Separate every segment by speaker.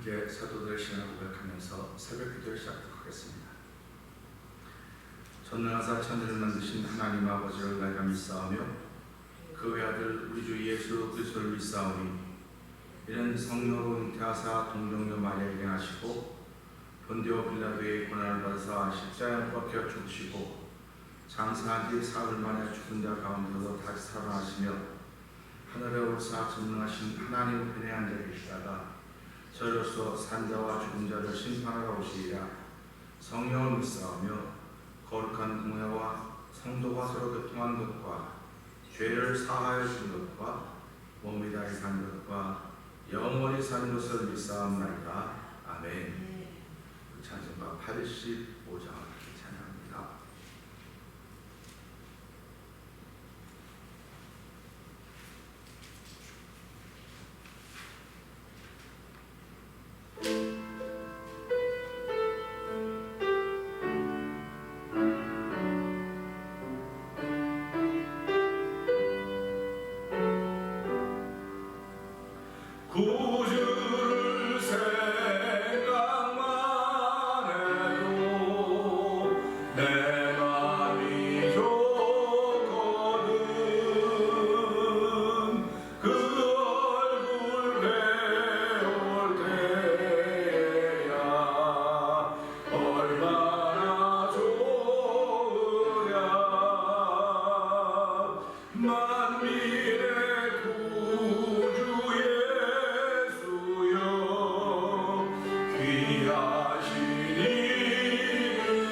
Speaker 1: 함께 사도들의 신앙을 고백하면서 새벽 기도를 시작하도록 하겠습니다. 전능하사 천지를 만드신 하나님 아버지를 내가 믿사오며 그 외아들 우리 주 예수 그리스도를 믿사오니 이는 성령으로 잉태하사 동정녀 마리아에게 나시고 본디오 빌라도의 고난을 받으사 십자가에 못 박혀 죽으시고 장사한 뒤 사흘 만에 죽은 자 가운데서 다시 살아나시며 하늘에 오르사 전능하신 하나님 편에 앉아 계시다가 저로서 산자와 죽은 자를 심판하러 오시리라. 성령을 믿사오며 거룩한 공회와 성도가 서로 교통한 것과 죄를 사하여 준 것과 몸이 다히 산 것과 영원히 산 것을 믿사옵나이다. 아멘. 찬송가 85장 찬양합니다.
Speaker 2: 구주를 생각만 해도 내 맘이 좋거든. 그 얼굴 배울 때야 얼마나 좋으랴. 만민의 구주의 귀하신 이름은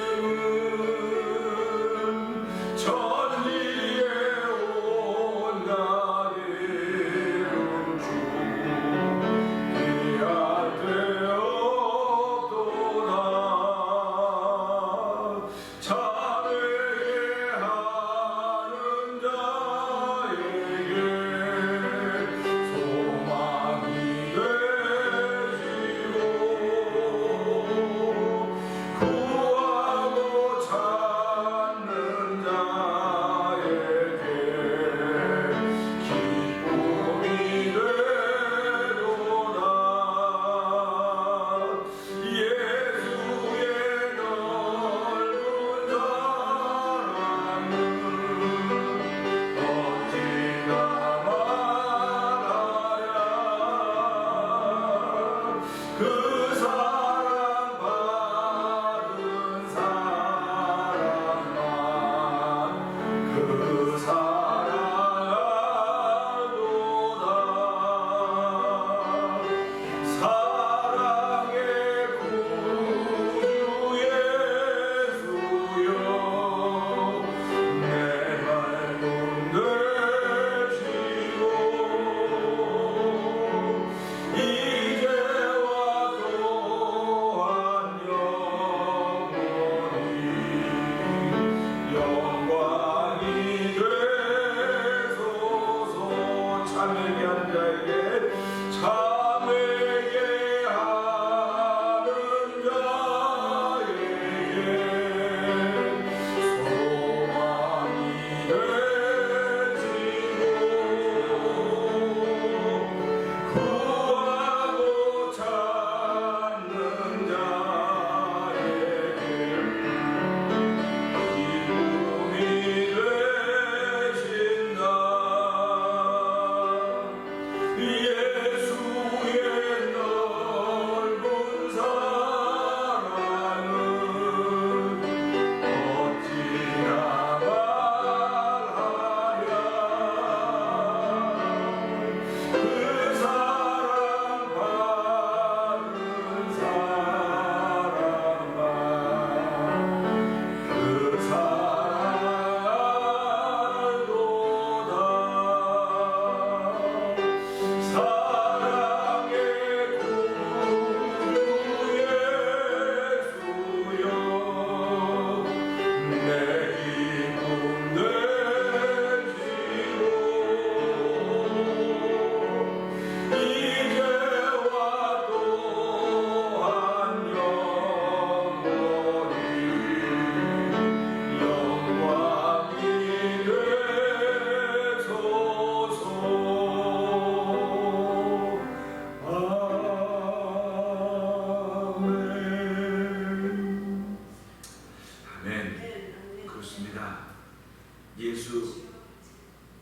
Speaker 1: 예수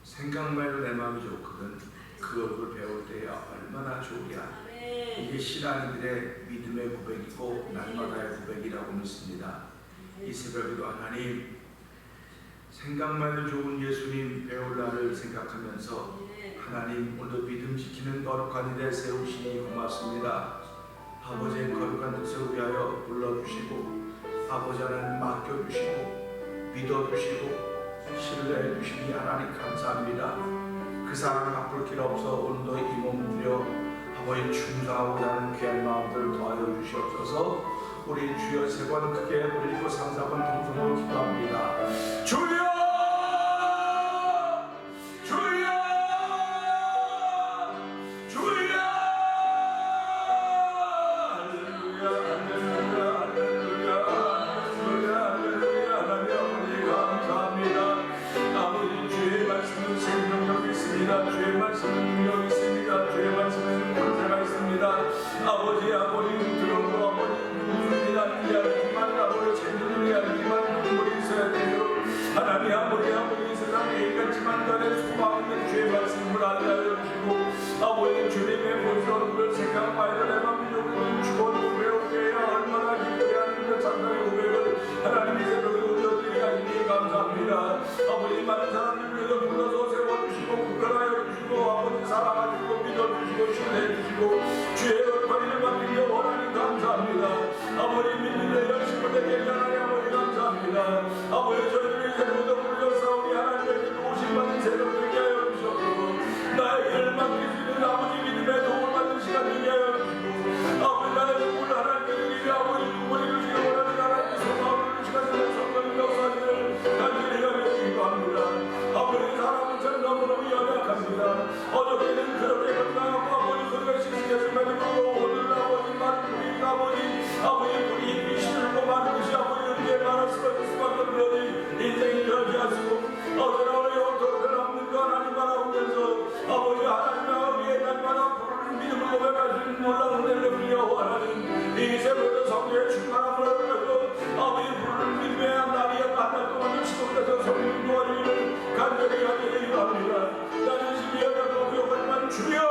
Speaker 1: 생각만 해도 내 마음이 좋거든. 그 얼굴 배울 때야 얼마나 좋으랴. 이게 신앙인들의 믿음의 고백이고 날마다의 고백이라고 믿습니다. 이 새벽에도 하나님 생각만 해도 좋은 예수님 배울 날을 생각하면서 하나님 오늘 믿음 지키는 거룩한 일에 세우시니 고맙습니다. 아버지의 거룩한 뜻을 위하여 불러주시고 아버지 하나님 맡겨주시고 믿어주시고 신뢰해주시니 하나님 감사합니다. 그 사랑 바꿀 길 없어 오늘도 이 몸 들여 아버지 충성하고자 하는 귀한 마음들 도와줘 주시옵소서. 우리 주여 세 번 크게 부르시고 3, 4번 통성으로 기도합니다. 주여 주여 주여 할렐루야 할렐루야 할렐루야 할렐루야 할렐루야 하나님 아버지 감사합니다. 아버지 주의 말씀은 생명력 있습니다. 주의 말씀은 능력 있습니다. 주의 말씀은 권세가 있습니다. 아버지 들어도 아버지 이야기만 아버지 재밌는 이야기만 눈물이 있어야 돼요. 하나님 아버지 세상에 일같지만 간에 소망 있는 주의 말씀을 알려 주시고 아버지 주님의 모습을 생각하여 내 맘이 조금 죽어도 배우게야 얼마나 기쁘게 하는 찬양의 고백을 하나님 이 새벽에 올려드리게 하시니 감사합니다. 아버지 많은 사람들 위해서 불러서 세워주시고 구별하여 주시고 아버지 사랑하시고 믿어주시고 신뢰해주시고 주의 얼굴을 맡기며 원하니 감사합니다. 아버지 믿는 내 열심을 내게 하나님 아버지 감사합니다. 아버지 저희들이 새벽부터 불려싸우니 하나님의 오심받은 새벽 되게 하여 주시옵소서. 나에게를 맡길 수 있는 아버지 믿음의 도움을 받는 시간 되게 하여 주시고 아버지 나의 눈물 하나님께 드리니 아버지 눈물이 주시기 원하는 하나님의 소망을 시간에서 성령의 역사를 간절히 여겨 기도합니다. 아버지 사람은 참 너무너무 연약합니다. 어저께는 그렇게 건강하고 아버지 그렇게 씻으셨음에도 오늘 아버지 많은 아버지 우리 미시들고 많은 것이 아버지 은혜에 많아 쓰러질 수밖에 없는 인생이 저지하시고 어제나 영토를 없는 거 하나님 바라보면서 아버지 하나님 아버지의 날마다 부르는 믿음을 고백할 수 있는 놀라운 은혜를 빌려 원하는 이 새벽에 성령의 충만함을 얻어서 아버지 부르는 믿음의 날이 한달 동안 지속돼서 성령 도와주기를 간절히 기도합니다. 나는 심리하며 고백하지만 주여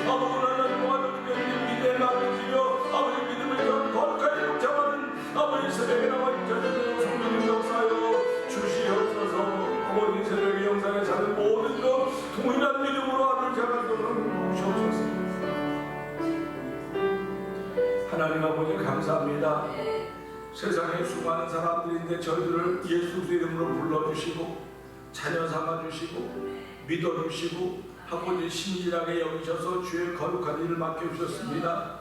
Speaker 1: 아버지는 도와주시는 믿음에 맡기시며 아버지 믿음을 전 거룩하게 붙잡아는 아버지 새벽에 나와 있는 성령님 역사여 주시옵소서. 아버지 새벽의 영상에 사는 모든 것 동일한 믿음으로 하늘 잡아도록 주옵소서. 하나님 아버지 감사합니다. 세상에 수많은 사람들인데 저희들을 예수 이름으로 불러주시고 자녀 삼아주시고 믿어주시고 아버지 신실하게 여기셔서 주의 거룩한 일을 맡겨주셨습니다.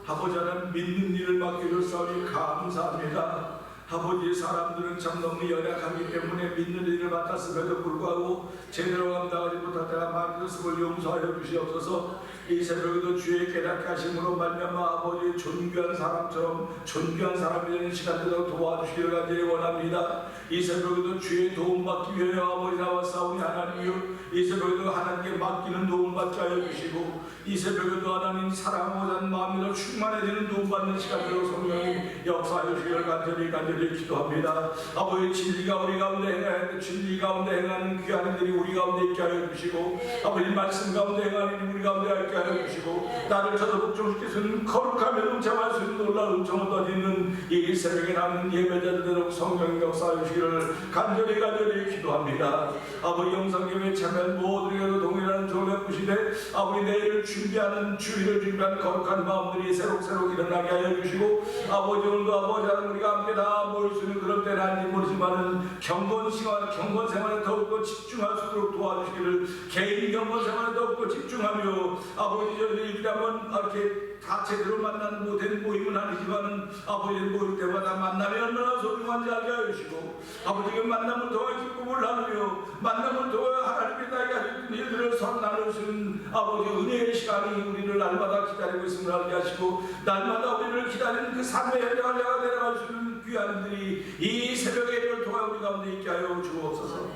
Speaker 1: 아버지 하나님 믿는 일을 맡겨주셨사오니 감사합니다. 아버지 사람들은 참 너무 연약하기 때문에 믿는 일을 맡았음에도 불구하고 제대로 감당하지 못할 때가 많으셨음을 용서하여 주시옵소서. 이 새벽에도 주의 깨닫게 하심으로 말미암아 아버지 존귀한 사람처럼 존귀한 사람이 되는 시간대로 도와주시기를 간절히 원합니다. 이 새벽에도 주의 도움 받기 위해 아버지 나와 싸우니 하나님이여 이 새벽에도 하나님께 맡기는 도움 받게 하여 주시고 이 새벽에도 하나님 사랑하고자 하는 마음으로 충만해지는 도움 받는 시간대로 성령님 역사하여 주시기를 간절히 기도합니다. 아버지 진리 가운데 행하는 진리 가운데 행하는 귀한 이들이 우리 가운데 있게 하여 주시고 아버지 말씀 가운데 행하는 우리 가운데 있게 하여 주시고 나를 저도복종시키시는 거룩하며 음창할 수 있는 놀라운 음성을 던지는 이 새벽에 나는 예배자들대로 성령 역사하여 주시기를 간절히 기도합니다. 아버지 영상경에 참여한 모두에게도 동일한 조명 부시되 아버지 내일을 준비하는 주일을 준비하는 거룩한 마음들이 새록새록 일어나게 하여 주시고 아버지 오늘도 아버지 하나님 우리가 함께 다 모일 수 있는 그런 때는 아닌지 모르지만은 경건 생활에 더욱더 집중할 수 있도록 도와주시기를 개인 경건 생활에 더욱더 집중하며 아버지 저희들이 한번 이렇게 다 제대로 만나는 못된 모임은 아니지만은 아버지 모일 때마다 만남이 얼마나 소중한지 알게 해주시고 아버지가 만남을 통해 기쁨을 나누며 만남을 통해 하나님의 나에게 하신 일들을 선 나눌 수 있는 아버지 은혜의 시간이 우리를 날마다 기다리고 있음을 알게 하시고 날마다 우리를 기다리는 그 삶의 현장을 내려갈 수 있는 귀한들이 이 새벽의 일을 통해 우리 가운데 있게 하여 주옵소서.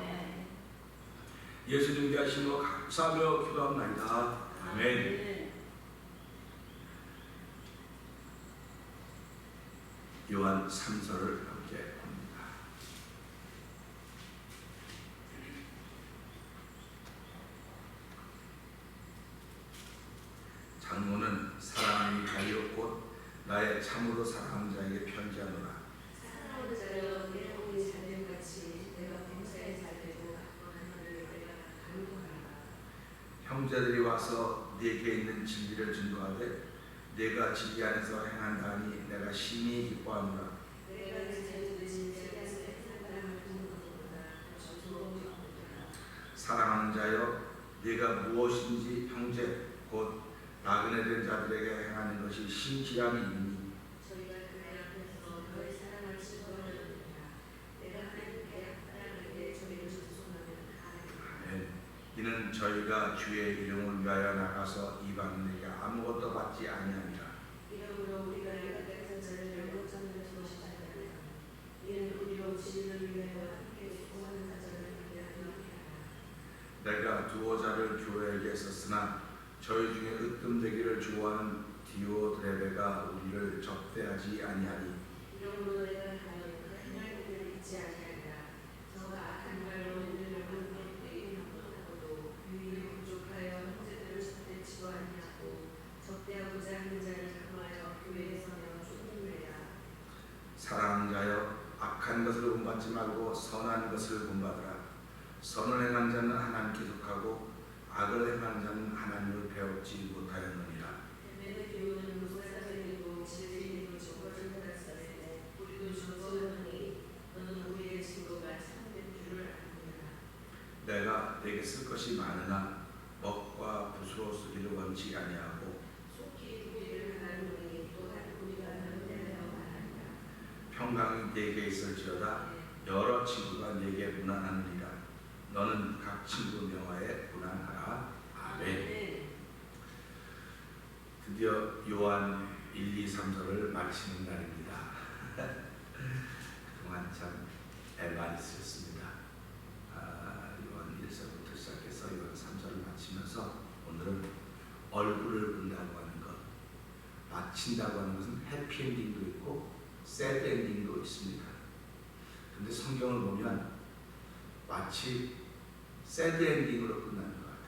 Speaker 1: 예수님께 하심으로 감사하며 기도합나이다. 아멘. 요한 3서를 함께 합니다. 참으로 사랑하는 자에게 편지하노라.
Speaker 3: 사랑하는 자여 내 몸이 잘됨 같이 내가 범사에 잘되고 하나님을 내가 간구하라.
Speaker 1: 형제들이 와서 네게 있는 진리를 증거하되 네가 진리 안에서 행한다니 내가 심히 기뻐하노라.
Speaker 3: 내가 내 자녀들이 진리에서 행한다는 듣는 것보다 더 두려움이로다.
Speaker 1: 사랑하는 자여 네가 무엇인지 형제 곧 나그네 된 자들에게 행하는 것이 신실함이 있니.
Speaker 3: 저희가 그의 앞에서 너의 사랑을 증거하려느니라. 내가 하나님께 사랑하게 저희를 전송하면 하나님.
Speaker 1: 아멘. 이는 저희가 주의 이름을 위하여 나가서 이방인에게 아무것도 받지 아니함이라.
Speaker 3: 이러므로 우리가 내가 뺏은 자를 영원전을 소식하리라. 이는 우리로 진리를 위하여 함께 수고하는 자들을 위하여
Speaker 1: 내가 두오자를 교회에게 썼으나 저희 중에 으뜸되기를 좋아하는 디오드레베가 우리를 접대하지 아니하니.
Speaker 3: 이러므로 내가 하여 하나님을 잊지 아니하리라. 저가 악한 말로 우리를 만족되게 하고도 유익이 부족하여 형제들을 접대치도 아니하고 접대하고자 하는 자를 강하여 교회에 서며 쫓는느라.
Speaker 1: 사랑하는 자여 악한 것을 본받지 말고 선한 것을 본받으라. 선을 행한 자는 하나님께 속하고 악을 행한 자는 하나님을 배웠지 못하였느니라.
Speaker 3: 내 교훈은 무사절이고 진리이고 증거를 받았으되 우리도 증거하니 너는 우리의 증거가 참된 줄을 압니다.
Speaker 1: 내가 내게 쓸 것이 많으나 먹과 붓으로 쓰기를 원치 아니하고
Speaker 3: 속히 우리를 하나님이 또한 우리가 남대하여 말하리라.
Speaker 1: 평강이 내게 있을지어다 여러 친구가 내게 무난하느니라. 너는 각 친구 명하에 무난하라. 아멘. 드디어 요한 1, 2, 3절을 마치는 날입니다. 그동안 참 애만 있었습니다. 요한 1절부터 시작해서 요한 3절을 마치면서 오늘은 얼굴을 본다고 하는 것, 마친다고 하는 것은 해피엔딩도 있고 새드엔딩도 있습니다. 그런데 성경을 보면 마치 새드엔딩으로 끝나는 것 같아요.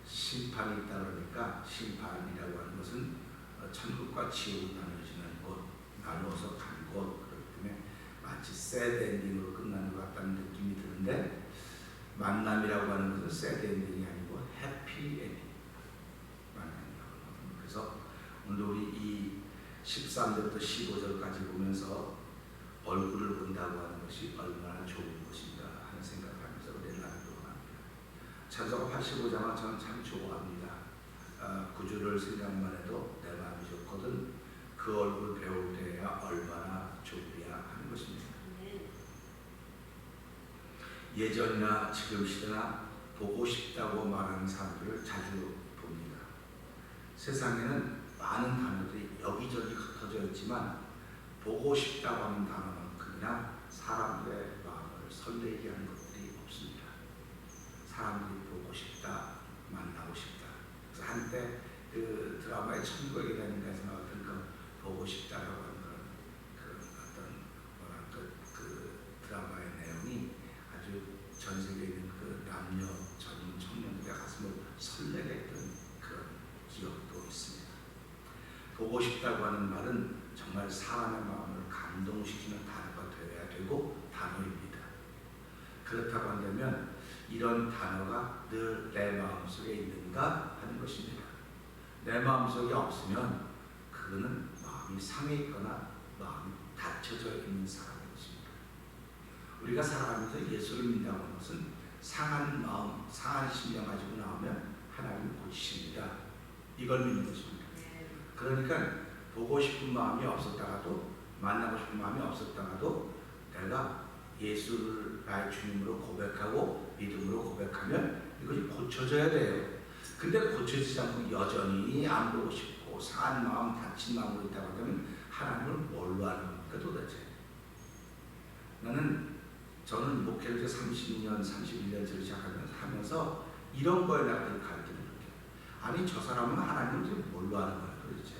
Speaker 1: 심판이 있다 그러니까 심판이라고 하는 것은 천국과 지옥을 나눠지는 곳, 나누어서 간 곳, 그렇기 때문에 마치 새드엔딩으로 끝나는 것 같다는 느낌이 드는데 만남이라고 하는 것은 새드엔딩이 아니고 해피엔딩 만남이라고 하는 거예요. 그래서 오늘 우리 이 13절부터 15절까지 보면서 얼굴을 본다고 하는 것이 얼마나 좋은 것인가 하는 생각하면서 우리를 나누도록 합니다. 찬송 85장은 저는 참 좋아합니다. 구주를 생각만 해도 내 마음이 좋거든 그 얼굴 배울 때야 얼마나 좋으랴 하는 것입니다. 예전이나 지금 시대나 보고 싶다고 말하는 사람들을 자주 봅니다. 세상에는 많은 단어들이 여기저기 흩어져 있지만 보고 싶다고 하는 단어만큼이나 사람들의 마음을 설레게 하는 것들이 없습니다. 사람들이 보고 싶다, 만나고 싶다. 그래서 한때 그 드라마의 천국의 계단인가에서 나왔던 그 보고 싶다라고 하는 그런 어떤 뭐랄까 그 드라마의 내용이 아주 전 세계에 있는 그 남녀 젊은 청년들의 가슴을 설레게 했던 그런 기억도 있습니다. 보고 싶다고 하는 말은 정말 사람의 마음을 감동시키는 단어가 되어야 되고 단어입니다. 그렇다고 한다면 이런 단어가 늘 내 마음속에 있는가 하는 것입니다. 내 마음속에 없으면 그거는 마음이 상해 있거나 마음이 닫혀져 있는 사람인 것입니다. 우리가 살아가면서 예수를 믿는다고 하는 것은 상한 마음, 상한 심령 가지고 나오면 하나님은 고치십니다. 이걸 믿는 것입니다. 그러니까 보고 싶은 마음이 없었다가도 만나고 싶은 마음이 없었다가도 내가 예수를 나의 주님으로 고백하고 믿음으로 고백하면 이것이 고쳐져야 돼요. 근데 고쳐지지 않고 여전히 안 보고 싶고 상한 마음, 다친 마음으로 있다고 하면 하나님을 뭘로 하는 겁니까 도대체? 저는 목회를 30년, 31년째를 시작하면서 이런 거에 내가 늘 갈등을 느껴요. 아니 저 사람은 하나님을 뭘로 하는 거야 도대체?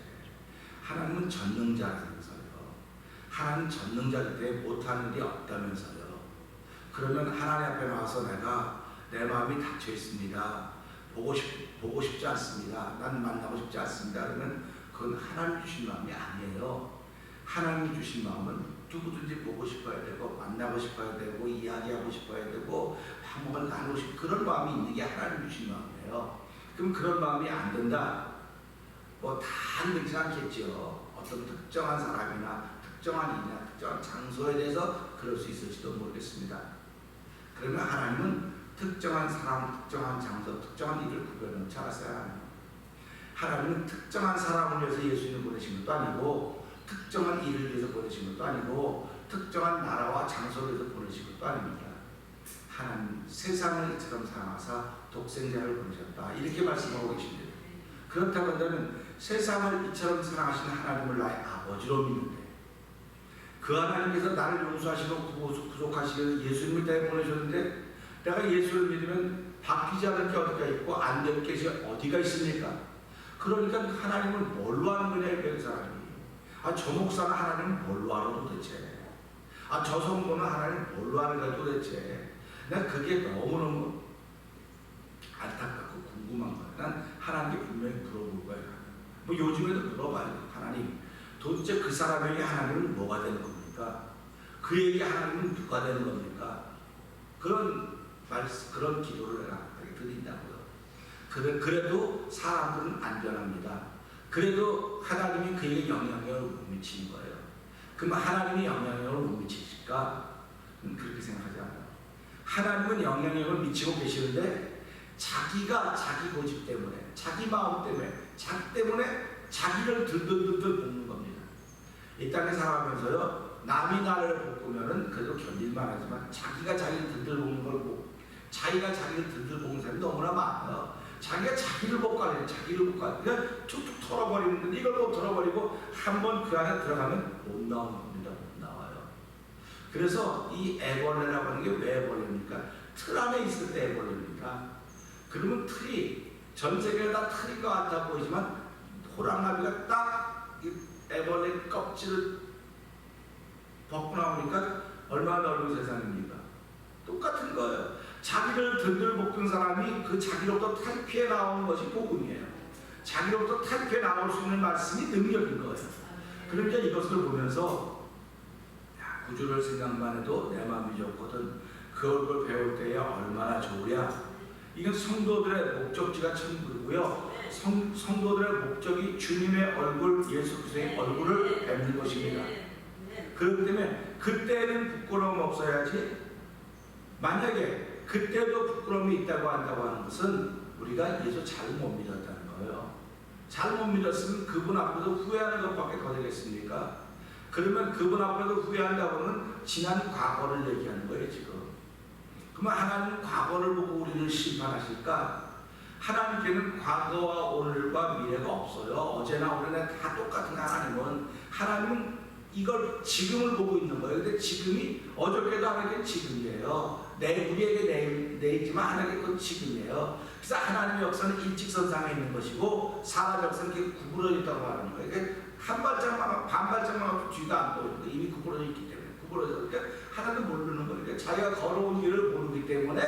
Speaker 1: 하나님은 전능자라면서요. 하나님 전능자일 때 못하는 일이 없다면서요. 그러면 하나님 앞에 나와서 내가 내 마음이 닫혀 있습니다. 보고 싶지 않습니다. 난 만나고 싶지 않습니다. 그러면 그건 하나님 주신 마음이 아니에요. 하나님이 주신 마음은 누구든지 보고 싶어야 되고 만나고 싶어야 되고 이야기하고 싶어야 되고 방법을 나누고 싶고 그런 마음이 있는 게 하나님 주신 마음이에요. 그럼 그런 마음이 안 된다? 뭐 다 되지 않겠죠. 어떤 특정한 사람이나 특정한 일이나 특정한 장소에 대해서 그럴 수 있을지도 모르겠습니다. 그러면 하나님은 특정한 사람, 특정한 장소, 특정한 일을 구별하는 잘하셔야 합니다. 하나님은 특정한 사람을 위해서 예수님을 보내신 것도 아니고 특정한 일을 위해서 보내신 것도 아니고 특정한 나라와 장소를 위해서 보내신 것도 아닙니다. 하나님 세상을 이처럼 사랑하사 독생자를 보내셨다 이렇게 말씀하고 계십니다. 그렇다고 한다면 세상을 이처럼 사랑하시는 하나님을 나의 아버지로 믿는데 그 하나님께서 나를 용서하시고 구속하시고 예수님을 땅에 보내셨는데 내가 예수를 믿으면 바뀌지 않을 게 어디가 있고 안 될 것이 어디가 있습니까? 그러니까 하나님을 뭘로 하는 거냐 이런 사람이. 저 목사는 하나님을 뭘로 하는 도대체? 저 성도는 하나님을 뭘로 하는 거야 도대체? 난 그게 너무너무 안타깝고 궁금한 거야. 난 하나님께 분명히 물어볼 거야. 뭐 요즘에도 물어봐요. 하나님 도대체 그 사람에게 하나님은 뭐가 되는 겁니까? 그에게 하나님은 누가 되는 겁니까? 그런 기도를 내가 드린다고요. 그래도 사람들은 안전합니다. 그래도 하나님이 그에게 영향력을 못 미치는 거예요. 그럼 하나님이 영향력을 못 미치실까? 그렇게 생각하지 않아요. 하나님은 영향력을 미치고 계시는데 자기가 자기 고집 때문에 자기 마음 때문에 자기 때문에 자기를 들들들들 볶는 겁니다. 이 땅에 살아가면서요 남이 나를 볶으면은 그래도 견딜만 하지만 자기가 자기를 들들 볶는 걸 보고 자기가 자기를 들들 볶는 사람이 너무나 많아요. 자기가 자기를 볶아내요. 자기를 볶아내요. 그냥 툭툭 털어버리는데 이걸 또 털어버리고 한번 그 안에 들어가면 못 나오는 겁니다. 못 나와요. 그래서 이 애벌레라고 하는 게 왜 애벌레입니까? 틀 안에 있을 때 애벌레입니다. 그러면 틀이 전 세계가 다 틀인 것 같아 보이지만 호랑나비가 딱 이 애벌레 껍질을 벗고 나오니까 얼마나 넓은 세상입니까? 똑같은 거예요. 자기를 들들 볶은 사람이 그 자기로부터 탈피해 나오는 것이 복음이에요. 자기로부터 탈피해 나올 수 있는 말씀이 능력인 거예요. 그러니까 이것을 보면서 구주를 생각만 해도 내 마음이 좋거든. 그 얼굴 배울 때에 얼마나 좋으랴. 이건 성도들의 목적지가 천국이고요. 성도들의 목적이 주님의 얼굴, 예수 그리스도의 얼굴을 뵙는 것입니다. 그렇기 때문에 그때는 부끄러움 없어야지. 만약에 그때도 부끄러움이 있다고 한다고 하는 것은 우리가 예수 잘 못 믿었다는 거예요. 잘 못 믿었으면 그분 앞에서 후회하는 것밖에 더 되겠습니까? 그러면 그분 앞에서 후회한다고 하면 지난 과거를 얘기하는 거예요 지금. 그러면 하나님은 과거를 보고 우리를 심판하실까? 하나님께는 과거와 오늘과 미래가 없어요. 어제나 오늘나 다 똑같은 하나님은 이걸 지금을 보고 있는 거예요. 근데 지금이 어저께도 하나님께 지금이에요. 우리에게 내일이지만 하나님께 그건 지금이에요. 그래서 하나님의 역사는 일직선상에 있는 것이고 사람 역사는 이렇게 구부러져 있다고 하는 거예요. 그러니까 한 발짝만 반 발짝만 뒤도 안 보이고 이미 구부러져 있기 때문에 그러니까 하나도 모르는 거니까 자기가 걸어온 길을 모르기 때문에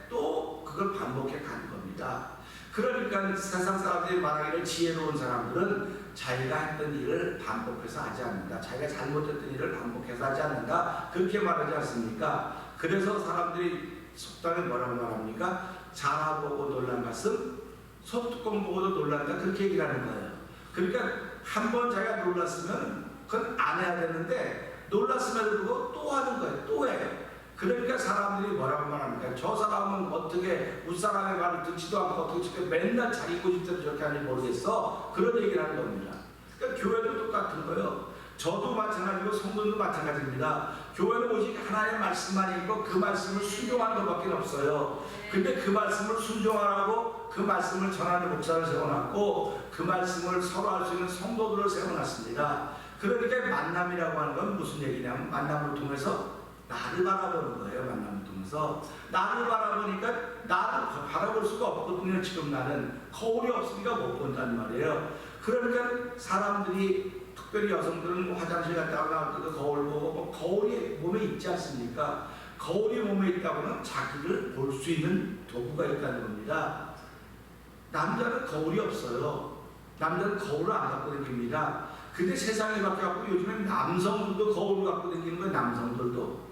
Speaker 1: 또 그걸 반복해 가는 겁니다. 그러니까 세상 사람들이 말하기를 지혜로운 사람들은 자기가 했던 일을 반복해서 하지 않는다. 자기가 잘못했던 일을 반복해서 하지 않는다. 그렇게 말하지 않습니까? 그래서 사람들이 속담에 뭐라고 말합니까? 자라보고 놀란 말씀, 소뚜껑 보고도 놀란다. 그렇게 얘기를 하는 거예요. 그러니까 한 번 자기가 놀랐으면 그건 안 해야 되는데 놀랐음에도 불구하고 또 하는 거예요. 또 해. 그러니까 사람들이 뭐라고 말합니까? 저 사람은 어떻게 웃사람의 말을 듣지도 않고 어떻게 맨날 자기 고집대로 저렇게 하는지 모르겠어. 그런 얘기를 하는 겁니다. 그러니까 교회도 똑같은 거예요. 저도 마찬가지고 성도도 마찬가지입니다. 교회는 오직 하나님의 말씀만 있고 그 말씀을 순종하는 것밖에 없어요. 근데 그 말씀을 순종하라고 그 말씀을 전하는 목사를 세워놨고 그 말씀을 서로 할 수 있는 성도들을 세워놨습니다. 그러니까 만남이라고 하는 건 무슨 얘기냐면 만남을 통해서 나를 바라보는 거예요. 만남을 통해서 나를 바라보니까 나를 바라볼 수가 없거든요. 지금 나는 거울이 없으니까 못 본단 말이에요. 그러니까 사람들이 특별히 여성들은 화장실 갔다 나올 때도 거울 보고 거울이 몸에 있지 않습니까? 거울이 몸에 있다고는 자기를 볼 수 있는 도구가 있다는 겁니다. 남자는 거울이 없어요. 남자는 거울을 안 갖고 다닙니다.
Speaker 4: 근데 세상에 바뀌어갖고 요즘엔 남성들도 거울을 갖고 다니는 거예요. 남성들도.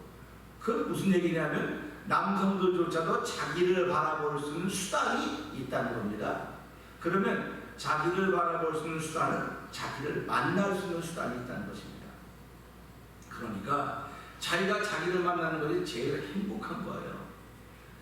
Speaker 4: 그건 무슨 얘기냐면 남성들조차도 자기를 바라볼 수 있는 수단이 있다는 겁니다. 그러면 자기를 바라볼 수 있는 수단은 자기를 만날 수 있는 수단이 있다는 것입니다. 그러니까 자기가 자기를 만나는 것이 제일 행복한 거예요.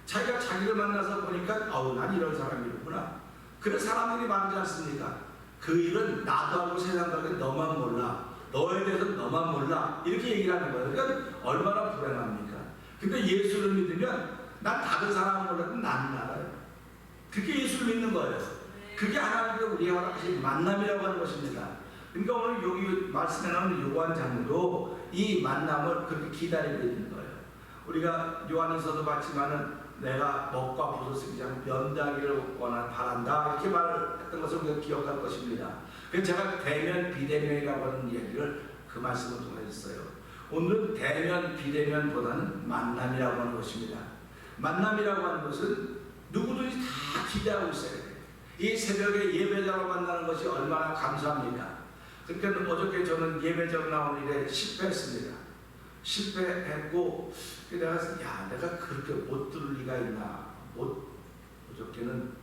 Speaker 4: 자기가 자기를 만나서 보니까 난 이런 사람이구나. 그런 사람들이 많지 않습니까? 그 일은 나도 알고 세상도 알고 너만 몰라. 너에 대해서 너만 몰라. 이렇게 얘기를 하는 거예요. 그러니까 얼마나 불행합니까? 근데 예수를 믿으면 난 다른 사람을 몰라도 나는 알아요. 그게 예수를 믿는 거예요. 그게 하나님께서 우리에게 허락하신 만남이라고 하는 것입니다. 그러니까 오늘 여기 말씀에 나오는 요한 장로도 이 만남을 그렇게 기다리고 있는 거예요. 우리가 요한에서도 봤지만은 내가 먹과 버섯을 쓰지 않고 면다기를 바란다 이렇게 말을 했던 것을 우리가 기억할 것입니다. 그래서 제가 대면 비대면이라고 하는 이야기를 그 말씀을 통해 했어요. 오늘은 대면 비대면보다는 만남이라고 하는 것입니다. 만남이라고 하는 것은 누구든지 다 기대하고 있어야 돼요. 이 새벽에 예배자로 만나는 것이 얼마나 감사합니까? 그러니까 어저께 저는 예배자로 나온 일에 실패했습니다. 실패했고 내가 그렇게 못 들을 리가 있나. 어저께는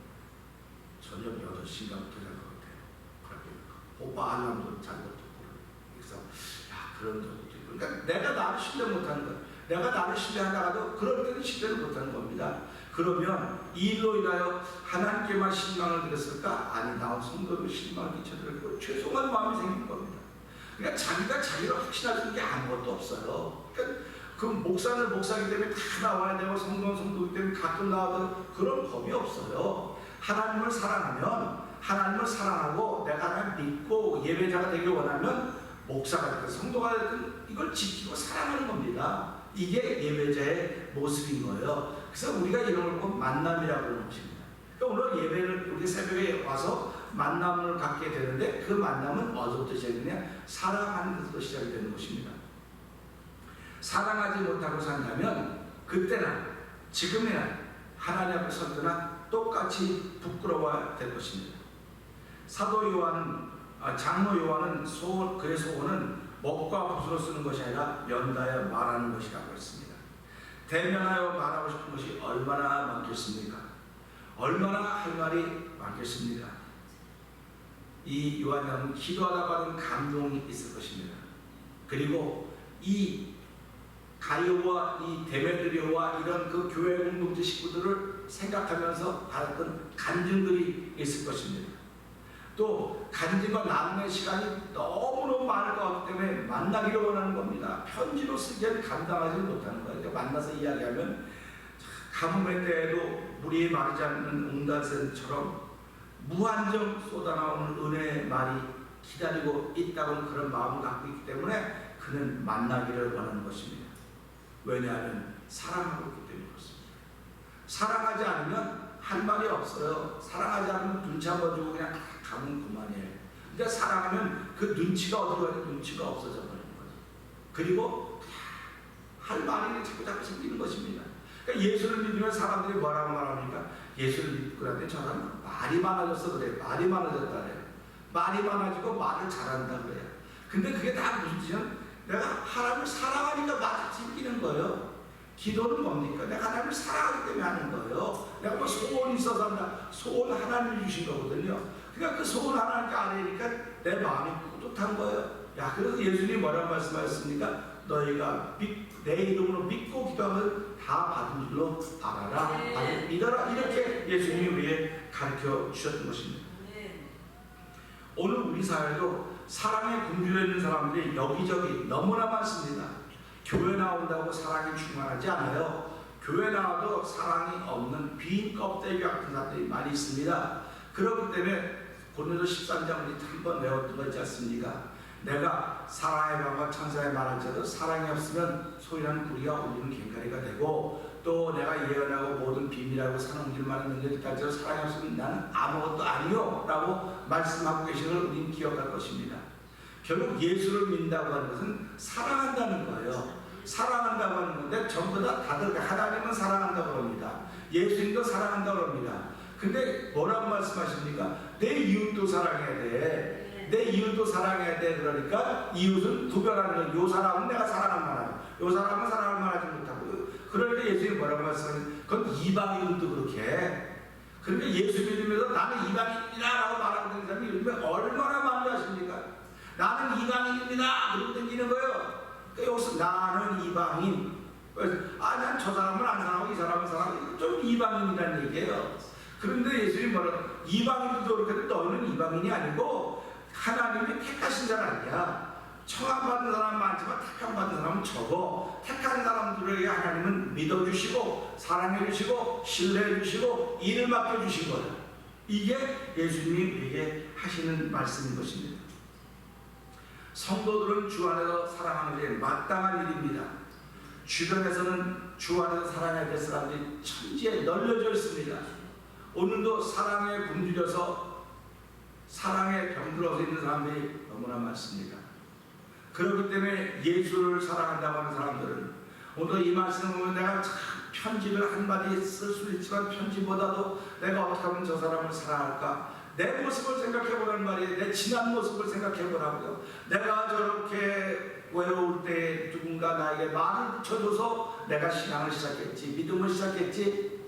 Speaker 4: 저녁 8시인가부터 잘 것 같아요. 오빠 알람도 잘 못 듣고 그래서 그런 적도 있고. 그러니까 내가 나를 신뢰 못하는 거예요. 내가 나를 신뢰하다가도 그럴 때는 신뢰를 못하는 겁니다. 그러면 이 일로 인하여 하나님께만 실망을 드렸을까? 아니, 나온 성도를 실망을 끼쳐드렸고 죄송한 마음이 생긴 겁니다. 그러니까 자기가 자기를 확신할 수 있는 게 아무것도 없어요. 그러니까 그 목사는 목사이기 때문에 다 나와야 되고 성도는 성도이기 때문에 가끔 나와도 그런 법이 없어요. 하나님을 사랑하면 하나님을 사랑하고 내가 하나님 믿고 예배자가 되길 원하면 목사가 되든 성도가 되든 이걸 지키고 사랑하는 겁니다. 이게 예배자의 모습인 거예요. 그래서 우리가 이런 걸 꼭 만남이라고 하는 것입니다. 그러니까 오늘 예배를 우리 새벽에 와서 만남을 갖게 되는데 그 만남은 어디서부터 시작되느냐? 사랑하는 것부터 시작이 되는 것입니다. 사랑하지 못하고 산다면 그때나 지금이나 하나님 앞에 설 때나 똑같이 부끄러워야 될 것입니다. 사도 요한은 장로 요한은 그의 소원은 먹과 붓으로 쓰는 것이 아니라 면다여 말하는 것이라고 했습니다. 대면하여 말하고 싶은 것이 얼마나 많겠습니까? 얼마나 할 말이 많겠습니까? 이 요한은 기도하다 받은 감동이 있을 것입니다. 그리고 이 가요와 이 데메드리오와 이런 그 교회 공동체 식구들을 생각하면서 받았던 간증들이 있을 것입니다. 또 간증과 나눔의 시간이 너무너무 많을 것 같기 때문에 만나기를 원하는 겁니다. 편지로 쓰기에는 감당하지 못하는 거예요. 그러니까 만나서 이야기하면 가뭄의 때에도 물이 마르지 않는 옹달샘처럼 무한정 쏟아나오는 은혜의 말이 기다리고 있다고는 그런 마음을 갖고 있기 때문에 그는 만나기를 원하는 것입니다. 왜냐하면 사랑하고 있기 때문에 그렇습니다. 사랑하지 않으면 할 말이 없어요. 사랑하지 않으면 눈치 한번 주고 그냥 가면 그만이에요. 근데 사랑하면 그 눈치가 어디로 가요? 눈치가 없어져 버리는 거죠. 그리고 할 말이 자꾸 생기는 것입니다. 그러니까 예수를 믿으면 사람들이 뭐라고 말합니까? 예수를 믿고 나는데 저 사람은 말이 많아졌어 그래요. 말이 많아졌다 그래요. 말이 많아지고 말을 잘한다 그래요. 근데 그게 다 무슨 뜻이냐면 내가 하나님을 사랑하니까 말이 생기는 거예요. 기도는 뭡니까? 내가 하나님을 사랑하기 때문에 하는 거예요. 내가 뭐 소원이 있어서 한다. 소원 하나님이 주신 거거든요. 그러니까 그 소원 하나님께 아니니까 내 마음이 뿌듯한 거예요. 그래서 예수님이 뭐라고 말씀하셨습니까? 너희가 내 이름으로 믿고 기도하면 다 받은 줄로 알아라. 믿어라. 이렇게 예수님이 우리에게 가르쳐 주셨던 것입니다. 오늘 우리 사회도 사랑에 굶주려 있는 사람들이 여기저기 너무나 많습니다. 교회 나온다고 사랑이 충만하지 않아요. 교회 나와도 사랑이 없는 빈 껍데기 같은 사람들이 많이 있습니다. 그렇기 때문에 고린도서 13장 우리 한번 외웠던 거 있지 않습니까? 내가 사랑의 마음과 천사의 말을 쳐도 사랑이 없으면 소리나는 구리가 울리는 갱가리가 되고 또 내가 예언하고 모든 비밀하고 사는 만한 능력이 있다고 사랑이 없으면 나는 아무것도 아니요 라고 말씀하고 계시는 걸 우리는 기억할 것입니다. 결국 예수를 믿는다고 하는 것은 사랑한다는 거예요. 사랑한다고 하는 건데 전부 다 다들 하나님은 사랑한다고 합니다. 예수님도 사랑한다고 합니다. 근데 뭐라고 말씀하십니까? 내 이웃도 사랑해야 돼. 내 이웃도 사랑해야 돼. 그러니까 이웃은 구별하는 거. 요 사람은 내가 사랑할 만하고 요 사람은 사랑할 만하지 못하고. 그러니까 예수님이 뭐라고 말씀하시는 그건 이방인도 그렇게 해. 그러니까 예수 믿으면서 나는 이방인이다라고 말하고 있는 사람이 요즘에 얼마나 많이 하십니까? 나는 이방인입니다. 그러고 다니는 거예요. 그러니까 여기서 나는 이방인. 난 저 사람은 안 사랑하고 이 사람은 사랑하고 좀 이방인이라는 얘기예요. 그런데 예수님이 뭐라고 이방인도 그렇게 너는 이방인이 아니고 하나님이 택하신 사람이야. 청함받은 사람 많지만 택함받은 사람은 적어. 택한 사람들에게 하나님은 믿어주시고 사랑해주시고 신뢰해주시고 일을 맡겨주신 거예요. 이게 예수님이 우리에게 하시는 말씀인 것입니다. 성도들은 주 안에서 사랑하는 게 마땅한 일입니다. 주변에서는 주 안에서 사랑해야 될 사람들이 천지에 널려져 있습니다. 오늘도 사랑에 굶주려서 사랑에 병들어서 있는 사람들이 너무나 많습니다. 그렇기 때문에 예수를 사랑한다고 하는 사람들은 오늘 이 말씀을 보면 내가 참 편지를 한마디 쓸 수 있지만 편지보다도 내가 어떻게 하면 저 사람을 사랑할까? 내 모습을 생각해보라는 말이에요. 내 지난 모습을 생각해보라고요. 내가 저렇게 외로울 때 누군가 나에게 말을 붙여줘서 내가 신앙을 시작했지, 믿음을 시작했지.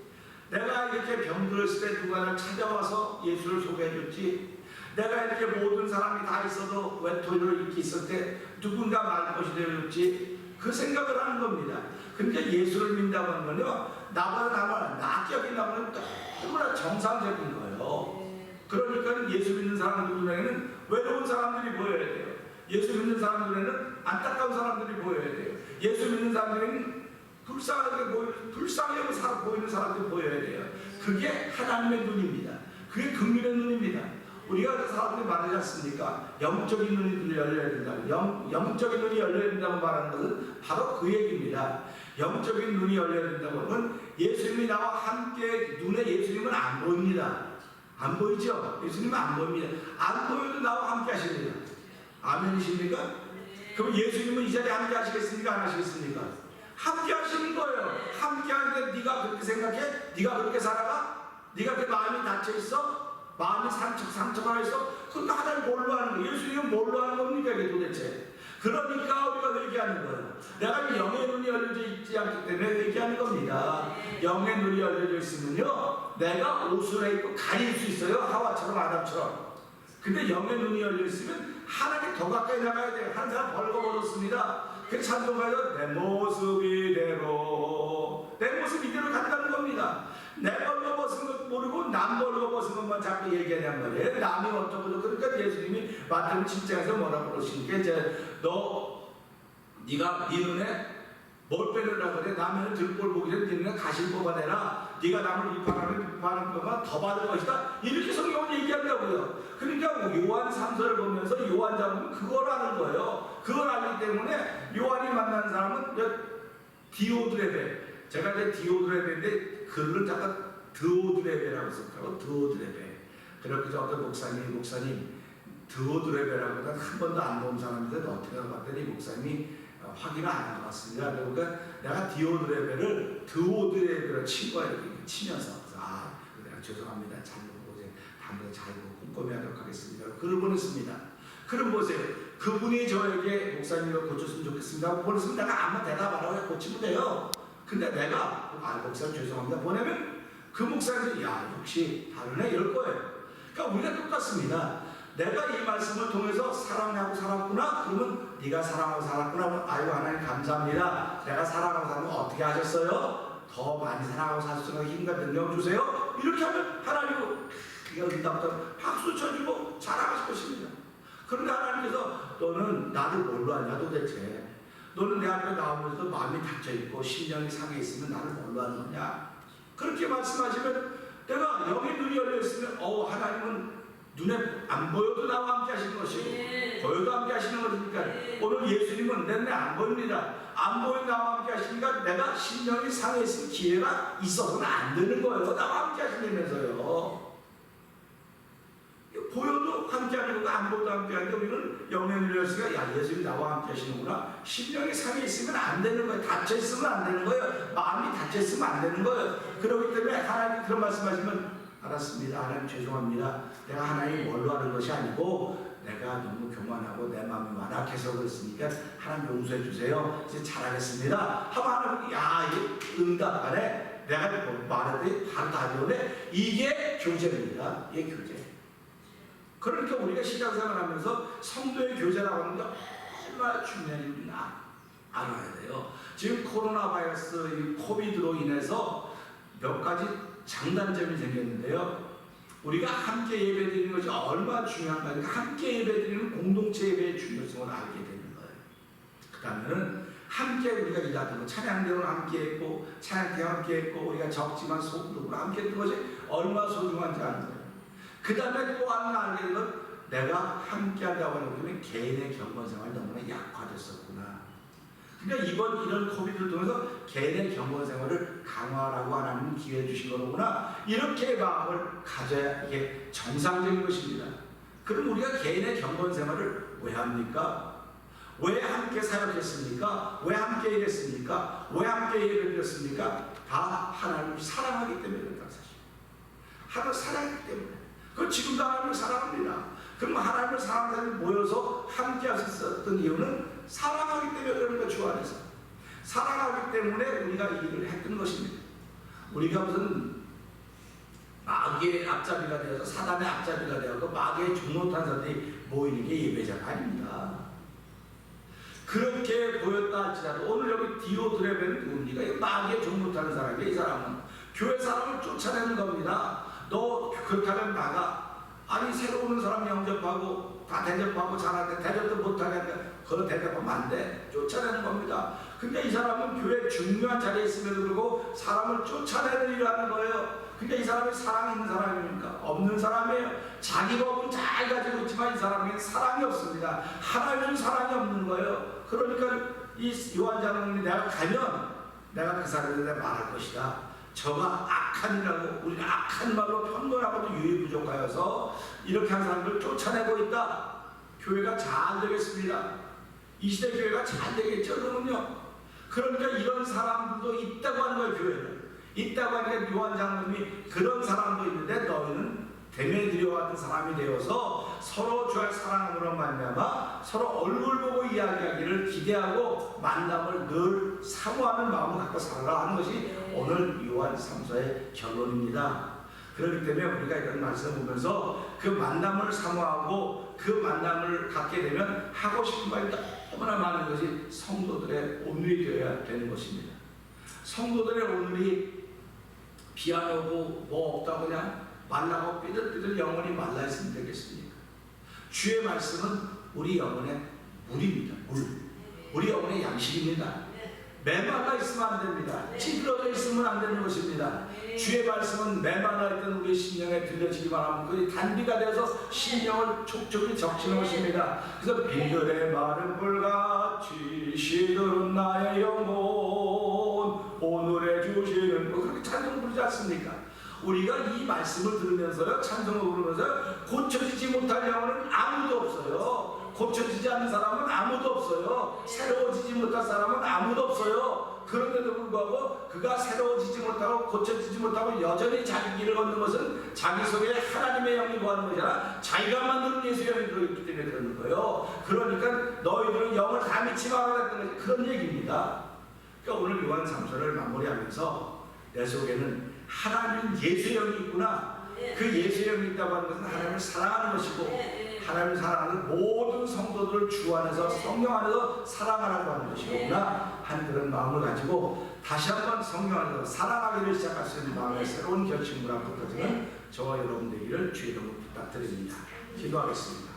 Speaker 4: 내가 이렇게 병들었을 때 누가 나를 찾아와서 예수를 소개해줬지. 내가 이렇게 모든 사람이 다 있어도 외톨이로 이렇게 있을 때 누군가 말벗이 되어줬지. 그 생각을 하는 겁니다. 그러니까 예수를 믿는다고 하는 건요, 나보다 나만 낫게 여긴다고 하는 너무나 정상적인 거예요. 그러니까 예수 믿는 사람들에게는 외로운 사람들이 보여야 돼요. 예수 믿는 사람들에게는 안타까운 사람들이 보여야 돼요. 예수 믿는 사람들에게는 불쌍하게 보이는 사람들이 보여야 돼요. 그게 하나님의 눈입니다. 그게 긍휼의 눈입니다. 우리가 사람들이 말하지 않습니까? 영적인 눈이 열려야 된다고. 영적인 눈이 열려야 된다고 말하는 것은 바로 그 얘기입니다. 영적인 눈이 열려야 된다고 하면 예수님이 나와 함께 눈에 예수님은 안 보입니다. 안 보이죠? 예수님은 안 보입니다. 안 보여도 나와 함께 하십니다. 아멘이십니까? 그럼 예수님은 이 자리에 함께 하시겠습니까? 안 하시겠습니까? 함께 하시는 거예요. 함께 하는데 네가 그렇게 생각해? 네가 그렇게 살아가? 네가 그 마음이 닫혀있어? 마음이 상처가 있어? 그러니까 하나님 뭘로 하는 거예요? 예수님은 뭘로 하는 겁니까? 이게 도대체? 그러니까 우리가 회개하는 거예요. 내가 영의 눈이 열려져 있지 않기 때문에 회개하는 겁니다. 영의 눈이 열려져 있으면요, 내가 옷을 입고 가릴 수 있어요. 하와처럼 아담처럼. 근데 영의 눈이 열려 있으면 하나님께 더 가까이 나가야 돼요. 한 사람 벌거벗었습니다. 그 찬송가에서 내 모습 이대로 간다는 겁니다. 내 벌거벗은 것 모르고 남 벌거벗은 것만 자꾸 얘기하냔 말이에요. 남이 어쩌고 그러니까 예수님이 마태복음 7장에서 뭐라고 그러시니까 이제 네가 네 눈에 뭘 빼내려고 그래? 남의 들꼴 보기 전에 네 눈에 가실 뽑아내라. 네가 남을 비판하는 것만 더 받을 것이다. 이렇게 성경은 얘기한다고요. 그러니까 요한 3서를 보면서 요한 잡으면 그걸 아는 거예요. 그걸 알기 때문에 요한이 만난 사람은 디오드레베. 제가 이제 디오드레베인데 글을 잠깐 드오드레베라고 썼다고. 드오드레베. 그렇게 어떤 목사님 드오드레베라고 한 번도 안 본 사람인데 어떻게 봤더니 목사님이 확인을 안 한 것 같습니다. 그러니까 내가 디오드레베를 드오드레베로 친 거예요. 이렇게 치면서. 내가 죄송합니다. 잘 보고 다음부터 잘 보고 꼼꼼히 하도록 하겠습니다. 글을 보냈습니다. 그럼 보세요. 그분이 저에게 목사님을 고쳤으면 좋겠습니다. 보냈으면 내가 아무 대답하라고 고치면 돼요. 근데 내가 목사님 죄송합니다. 보내면 그 목사님이 역시 다르네 이럴 거예요. 그러니까 우리가 똑같습니다. 내가 이 말씀을 통해서 사랑하고 살았구나. 그러면 네가 사랑하고 살았구나. 아이고 하나님 감사합니다. 내가 사랑하고 살면 어떻게 하셨어요? 더 많이 사랑하고 살 수 있는 힘과 능력 주세요. 이렇게 하면 하나님은 응답도 박수 쳐주고 자랑하실 것입니다. 그런데 하나님께서 너는 나를 뭘로 하냐 도대체? 너는 내 앞에 나오면서도 마음이 닫혀있고 심령이 상해 있으면 나를 뭘로 하는 거냐? 그렇게 말씀하시면 내가 영의 눈이 열려있으면 하나님은 눈에 안 보여도 나와 함께 하시는 것이고 보여도 함께 하시는 것이니까 오늘 예수님은 내 눈에 안 보입니다. 안 보여도 나와 함께 하시니까 내가 심령이 상해 있을 기회가 있어서는 안 되는 거예요. 나와 함께 하신다면서요. 보여도 함께 하는 거고 안 보여도 함께 하는 거 우리는 영의 눈이 열렸으니까 예수님이 나와 함께 하시는구나. 심령이 상해 있으면 안 되는 거예요. 닫혀 있으면 안 되는 거예요. 마음이 닫혀 있으면 안 되는 거예요. 그렇기 때문에 하나님 그런 말씀하시면 알았습니다. 하나님 죄송합니다. 내가 하나님 뭘로 하는 것이 아니고 내가 너무 교만하고 내 마음이 완악해서 그렇으니까 하나님 용서해 주세요. 이제 잘하겠습니다. 하면 하나님 응답하네. 내가 말했더니 바로 답이 오네. 이게 교제입니다. 이게 교제. 그러니까 우리가 신앙생활하면서 성도의 교제라고 하는 게 얼마나 중요한지 알아야 돼요. 지금 코로나 바이러스 이 코비드로 인해서 몇 가지 장단점이 생겼는데요. 우리가 함께 예배드리는 것이 얼마나 중요한가. 그러니까 함께 예배드리는 공동체 예배의 중요성을 알게 되는 거예요. 그 다음에는 함께 우리가 일하던 거, 찬양대로 함께 했고, 찬양대 함께 했고, 우리가 적지만 소그룹으로 함께 했던 것이 얼마나 소중한지 아는 거예요. 그 다음에 또 하나 알게 된 건 내가 함께 한다고 하는 개인의 경건생활이 너무나 약화됐었구나. 그러니까 이런 코비드를 통해서 개인의 경건생활을 강화하라고 하나님은 기회 주신 거로구나. 이렇게 마음을 가져야 이게 정상적인 것입니다. 그럼 우리가 개인의 경건생활을 왜 합니까? 왜 함께 사역했습니까? 왜 함께 일했습니까? 왜 함께 예배드렸습니까? 다 하나님을 사랑하기 때문에 그렇다 사실. 하나님을 사랑하기 때문에. 그 지금도 하나님을 사랑합니다. 그럼 하나님을 사랑하는 사람이 모여서 함께 하셨던 이유는 사랑하기 때문에 그런 거 주 안에서. 사랑하기 때문에 우리가 이 일을 했던 것입니다. 우리가 무슨 마귀의 앞잡이가 되어서 사단의 앞잡이가 되어서 마귀의 종노릇한 사람들이 모이는 게 예배자가 아닙니다. 그렇게 보였다 할지라도 오늘 여기 디오드레벤 누굽니까? 마귀의 종노릇하는 사람이에요. 이 사람은 교회 사람을 쫓아내는 겁니다. 너 그렇게 하면 나가. 아니 새로 오는 사람 영접하고 다 대접하고 잘하는데 대접도 못하니까 그거 대접하면 안 돼. 쫓아내는 겁니다. 그러니까 이 사람은 교회 중요한 자리에 있음에도 불구하고 사람을 쫓아내는 일을 하는 거예요. 그러니까 이 사람이 사랑 있는 사람입니까? 없는 사람이에요. 자기 법은 잘 가지고 있지만 이 사람에게 사랑이 없습니다. 하나님은 사랑이 없는 거예요. 그러니까 이 요한장로님이 내가 가면 내가 그 사람에게 말할 것이다. 저가 악한이라고 우리는 악한 말로 편견하고도 유의 부족하여서 이렇게 한 사람들 쫓아내고 있다. 교회가 잘 되겠습니다. 이 시대 교회가 잘 되겠죠. 그러면요. 그러니까 이런 사람들도 있다고 하는 거예요. 교회는. 있다고 하니까 요한 장로님이 그런 사람도 있는데 너희는 데메드리오 같은 사람이 되어서 서로 주의 사랑으로 말미암아 서로 얼굴 보고 이야기하기를 기대하고 만남을 늘 사모하는 마음을 갖고 살아라 하는 것이 오늘 요한 3서의 결론입니다. 그렇기 때문에 우리가 이런 말씀을 보면서 그 만남을 사모하고 그 만남을 갖게 되면 하고 싶은 말이 너무나 많은 것이 성도들의 오늘이 되어야 되는 것입니다. 성도들의 오늘이 비 안 오고 뭐 없다고 그냥 말라고 삐들삐들 영혼이 말라있으면 되겠습니까? 주의 말씀은 우리 영혼의 물입니다. 물. 우리 영혼의 양식입니다. 메말라 있으면 안 됩니다. 찌들어져 있으면 안 되는 것입니다. 주의 말씀은 메말라 있던 우리 심령에 들려지기만 하면 그게 단비가 되어서 심령을 촉촉히 적시는 것입니다. 그래서 비들의 마른 불같이 시들은 나의 영혼 오늘의 주시는 그렇게 찬송 부르지 않습니까? 우리가 이 말씀을 들으면서요, 찬송을 부르면서 고쳐지지 못할 영혼은 아무도 없어요. 고쳐지지 않는 사람은 아무도 없어요. 새로워지지 못할 사람은 아무도 없어요. 그런데도 불구하고 그가 새로워지지 못하고 고쳐지지 못하고 여전히 자기 길을 걷는 것은 자기 속에 하나님의 영이 거하는 것이 아니라 자기가 만드는 예수의 영이 들어있기 때문에 그러는 거예요. 그러니까 너희들은 영을 다 믿지 말아야 되는 그런 얘기입니다. 그러니까 오늘 요한 3서를 마무리하면서 내 속에는 하나님 예수의 영이 있구나. 그 예수의 영이 있다고 하는 것은 하나님을 사랑하는 것이고 하나님을 사랑하는 모든 성도들을 주 안에서 성령 안에서 사랑하라고 하는 것이구나 하는 그런 마음을 가지고 다시 한번 성령 안에서 사랑하기를 시작할 수 있는 마음의 새로운 결심을 하고 터지는 저와 여러분 되기를 주의 이름으로 부탁드립니다. 기도하겠습니다.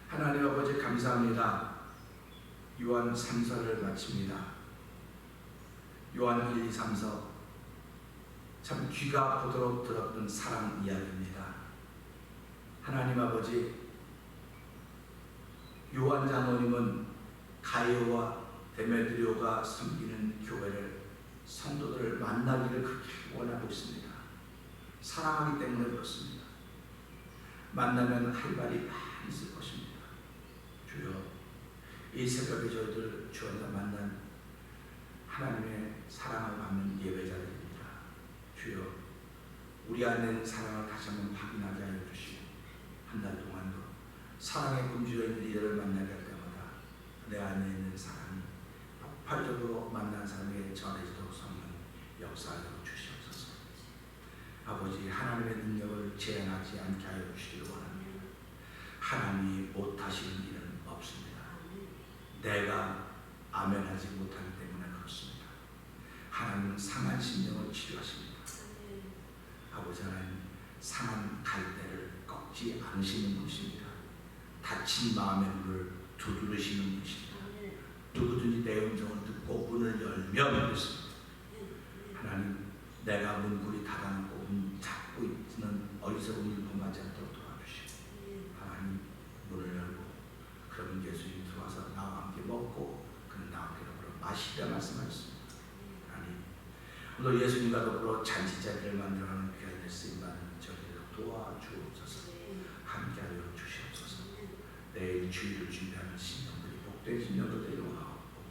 Speaker 4: 하나님 아버지 감사합니다. 요한 3서를 마칩니다. 요한 1, 2, 3서 참 귀가 보도록 들었던 사랑 이야기입니다. 하나님 아버지, 요한 장로님은 가이오와 데메드리오가 섬기는 교회를 성도들을 만나기를 그렇게 원하고 있습니다. 사랑하기 때문에 그렇습니다. 만나면 할 말이 많이 있을 것입니다. 주여, 이 새벽에 저희들 주 안에서 만난 하나님의 사랑을 받는 예배자들입니다. 주여, 우리 안에 사랑을 다시 한번 확인하게 하여 주시고 한 달 동안도 사랑의 군주여 있는 이들을 만나게 할 때마다 내 안에 있는 사랑이 폭발적으로 만난 사람에게 전해지도록 성령 역사하여 주시옵소서. 아버지, 하나님의 능력을 제한하지 않게 하여 주시기를 원합니다. 하나님이 못하시는 일은 없습니다. 내가 아멘하지 못하기 때문에 그렇습니다. 하나님은 상한 심령을 치료하십니다. 아버지 하나님, 상한 갈대를 꺾지 않으시는 분이십니다. 다친 마음의 문을 두드리시는 분이십니다. 누구든지 내 음성을 듣고 문을 열면 그랬습니다. 하나님, 내가 문고리 닫아놓고 문 잡고 있는 어리석은 일 범하지 않도록 도와주시고, 하나님 문을 열고 그러면 예수님 들어와서 나와 함께 먹고 그는 나와 함께 더불어 마시라 말씀하셨습니다. 하나님, 오늘 예수님과 더불어 잔치자리를 만들어가는 귀한 쓰임받는 저희를 도와주옵소서. 함께하여 주시옵소서. 내일 주일을 준비하는 신령들이 복된 신령도 되기를 원하옵고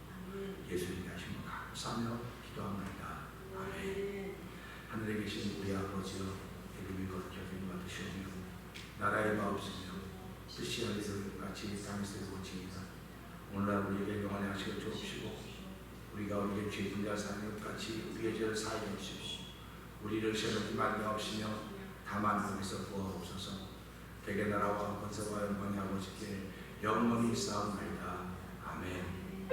Speaker 4: 예수님께 하신 것 감사하며 기도합니다. 아멘. 하늘에 계신 우리 아버지여, 이름이 거룩히 여김을 받으시오며 나라의 마옵시며 뜻이 하늘에서 같이 땅에서 이루어지이다. 오늘날 우리에게 영원한 양식을 주옵시고 우리가 우리에게 죄진 자 사하는 것 같이 우리의 죄를 사하여 주시고 우리를 시험하지 말게 하옵시며 다만 거기서 구하옵소서. 대개 나라와 권세와 영광이 아버지께 영원히 있사옵나이다. 아멘.